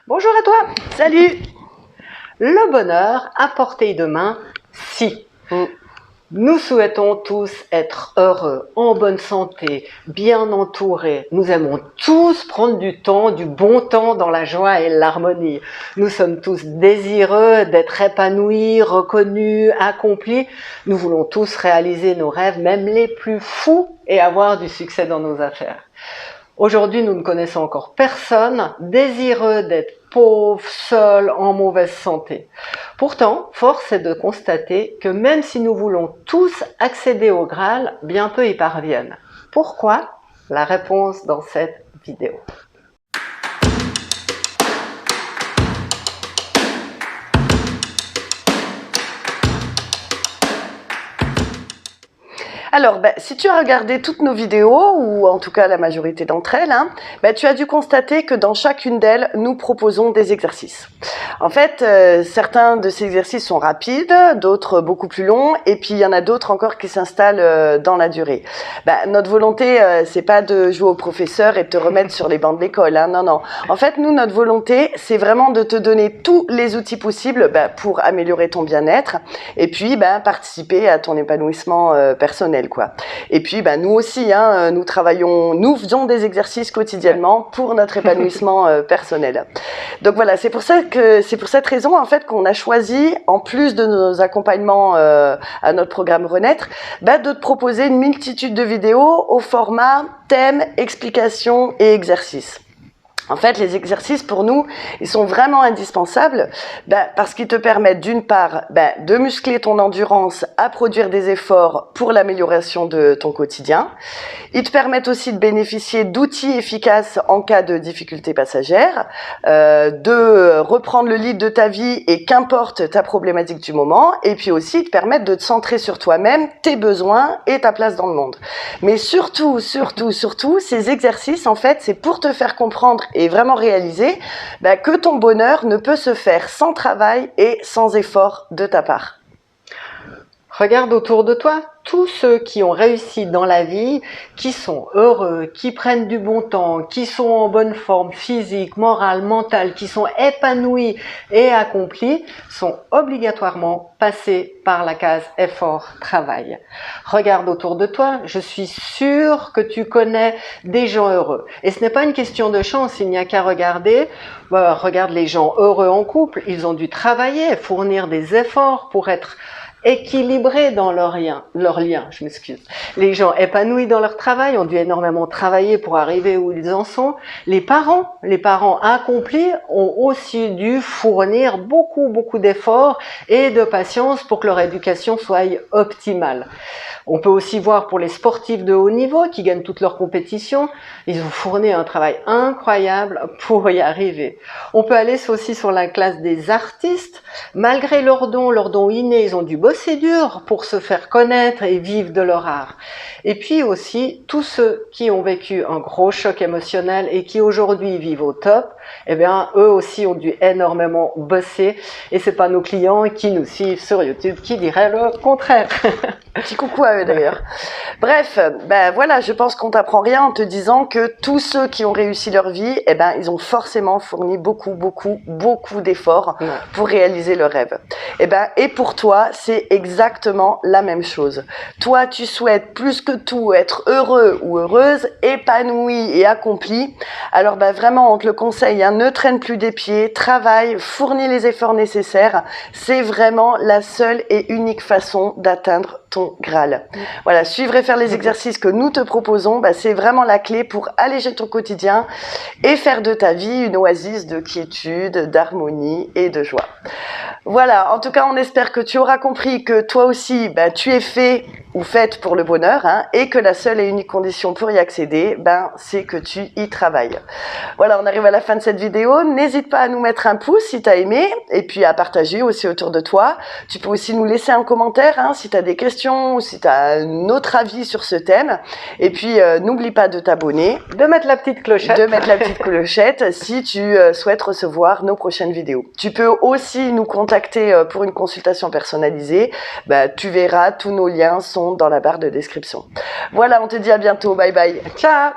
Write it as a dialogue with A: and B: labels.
A: Bonjour à toi.
B: Salut.
A: Le bonheur à portée de main, si. Nous souhaitons tous être heureux, en bonne santé, bien entourés. Nous aimons tous prendre du temps, du bon temps dans la joie et l'harmonie. Nous sommes tous désireux d'être épanouis, reconnus, accomplis. Nous voulons tous réaliser nos rêves, même les plus fous, et avoir du succès dans nos affaires. Aujourd'hui, nous ne connaissons encore personne désireux d'être pauvre, seul, en mauvaise santé. Pourtant, force est de constater que même si nous voulons tous accéder au Graal, bien peu y parviennent. Pourquoi? La réponse dans cette vidéo.
B: Alors, si tu as regardé toutes nos vidéos, ou en tout cas la majorité d'entre elles, tu as dû constater que dans chacune d'elles, nous proposons des exercices. En fait, certains de ces exercices sont rapides, d'autres beaucoup plus longs, et puis il y en a d'autres encore qui s'installent dans la durée. Notre volonté, c'est pas de jouer au professeur et de te remettre sur les bancs de l'école, non, non. En fait, nous, notre volonté, c'est vraiment de te donner tous les outils possibles pour améliorer ton bien-être, et puis participer à ton épanouissement personnel. Et puis nous aussi, nous faisons des exercices quotidiennement pour notre épanouissement personnel. Donc voilà, c'est pour cette raison en fait qu'on a choisi, en plus de nos accompagnements à notre programme Renaître, de te proposer une multitude de vidéos au format thème, explication et exercices. En fait, les exercices, pour nous, ils sont vraiment indispensables parce qu'ils te permettent d'une part de muscler ton endurance à produire des efforts pour l'amélioration de ton quotidien. Ils te permettent aussi de bénéficier d'outils efficaces en cas de difficultés passagères, de reprendre le lead de ta vie et qu'importe ta problématique du moment. Et puis aussi, ils te permettent de te centrer sur toi-même, tes besoins et ta place dans le monde. Mais surtout, ces exercices, en fait, c'est pour te faire comprendre et vraiment réaliser que ton bonheur ne peut se faire sans travail et sans effort de ta part.
A: Regarde autour de toi, tous ceux qui ont réussi dans la vie, qui sont heureux, qui prennent du bon temps, qui sont en bonne forme physique, morale, mentale, qui sont épanouis et accomplis, sont obligatoirement passés par la case effort, travail. Regarde autour de toi, je suis sûre que tu connais des gens heureux. Et ce n'est pas une question de chance, il n'y a qu'à regarder. Regarde les gens heureux en couple, ils ont dû travailler, fournir des efforts pour être équilibrés dans leur lien, Les gens épanouis dans leur travail ont dû énormément travailler pour arriver où ils en sont. Les parents accomplis ont aussi dû fournir beaucoup d'efforts et de patience pour que leur éducation soit optimale. On peut aussi voir pour les sportifs de haut niveau qui gagnent toutes leurs compétitions, ils ont fourni un travail incroyable pour y arriver. On peut aller aussi sur la classe des artistes. Malgré leurs dons innés, ils ont dû bosser dur pour se faire connaître et vivre de leur art. Et puis aussi, tous ceux qui ont vécu un gros choc émotionnel et qui aujourd'hui vivent au top, eux aussi ont dû énormément bosser. Et c'est pas nos clients qui nous suivent sur YouTube qui diraient le contraire.
B: Petit coucou à eux d'ailleurs. Bref, voilà, je pense qu'on t'apprend rien en te disant que tous ceux qui ont réussi leur vie, ils ont forcément fourni beaucoup d'efforts pour réaliser leur rêve. Et pour toi, c'est exactement la même chose. Toi, tu souhaites plus que tout être heureux ou heureuse, épanoui et accompli. Alors vraiment, on te le conseille, ne traîne plus des pieds, travaille, fournis les efforts nécessaires. C'est vraiment la seule et unique façon d'atteindre ton Graal. Voilà, suivre et faire les exercices que nous te proposons, c'est vraiment la clé pour alléger ton quotidien et faire de ta vie une oasis de quiétude, d'harmonie et de joie. Voilà, en tout cas, on espère que tu auras compris que toi aussi, tu es fait ou faite pour le bonheur, et que la seule et unique condition pour y accéder, c'est que tu y travailles. Voilà, on arrive à la fin de cette vidéo. N'hésite pas à nous mettre un pouce si tu as aimé, et puis à partager aussi autour de toi. Tu peux aussi nous laisser un commentaire si tu as des questions ou si tu as un autre avis sur ce thème. Et puis, n'oublie pas de t'abonner.
A: De mettre la petite clochette.
B: Si tu souhaites recevoir nos prochaines vidéos. Tu peux aussi nous contacter pour une consultation personnalisée. Tu verras, tous nos liens sont dans la barre de description. Voilà, on te dit à bientôt. Bye bye.
A: Ciao.